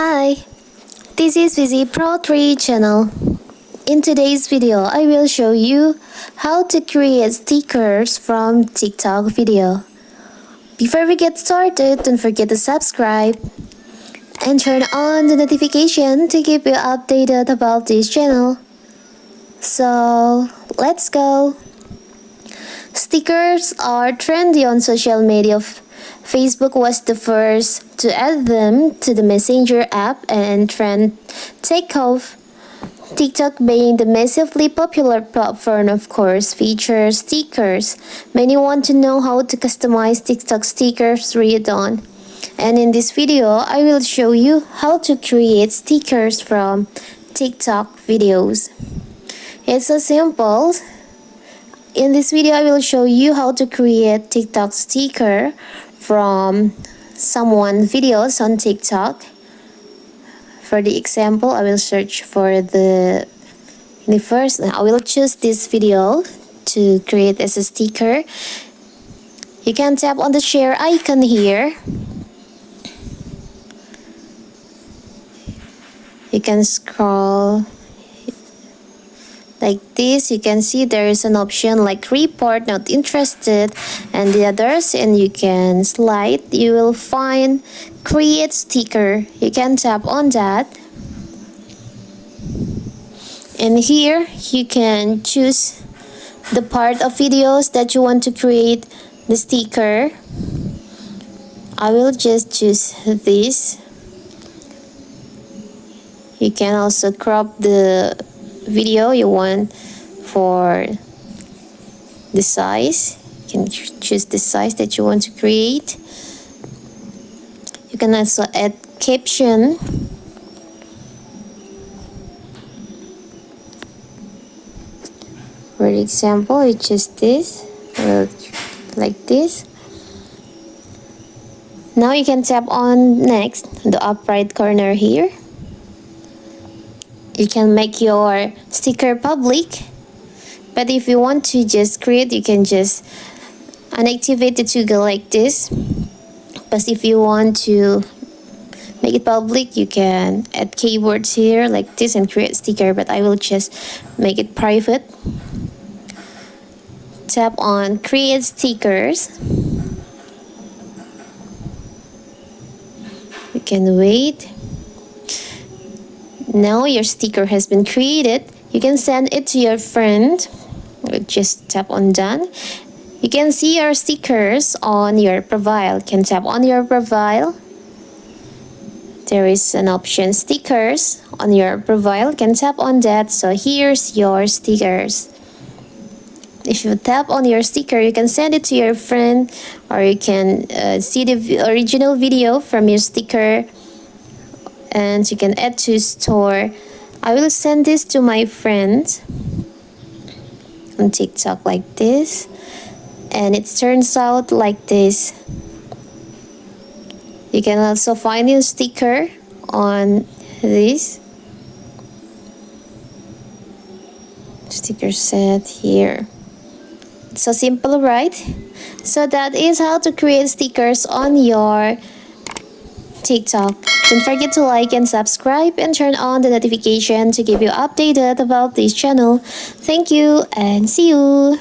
Hi, this is Visi Pro 3 channel. In today's video, I will show you how to create stickers from TikTok video. Before we get started, don't forget to subscribe and turn on the notification to keep you updated about this channel. So, let's go. Stickers are trendy on social media. Facebook was the first to add them to the Messenger app, and trend take off. TikTok, being the massively popular platform, of course, features stickers. Many want to know how to customize TikTok stickers read on. And in this video, I will show you how to create stickers from TikTok videos. It's so simple. In this video, I will show you how to create TikTok sticker from someone's videos on TikTok. For the example, I will search for the first. I will choose this video to create as a sticker. You can tap on the share icon here. You can scroll like this. You can see there is an option like report not interested and the others, and you can slide. You will find create sticker. You can tap on that, and here you can choose the part of videos that you want to create the sticker. I will just choose this. You can also crop the video you want for the size. You can choose the size that you want to create. You can also add caption. For example, you choose this, like this. Now you can tap on next, the up right corner here. You can make your sticker public, but if you want to just create, you can just unactivate the toggle like this. But if you want to make it public, you can add keywords here like this and create sticker, but I will just make it private. Tap on create stickers. You can wait. Now your sticker has been created. You can send it to your friend. Just tap on done. You can see your stickers on your profile. You can tap on your profile. There is an option stickers on your profile. You can tap on that. So here's your stickers. If you tap on your sticker, you can send it to your friend, or you can see the original video from your sticker, and you can add to store. I will send this to my friend on TikTok like this, and it turns out like this. You can also find your sticker on this sticker set here. It's so simple, right? So that is how to create stickers on your TikTok. Don't forget to like and subscribe and turn on the notification to keep you updated about this channel. Thank you and see you.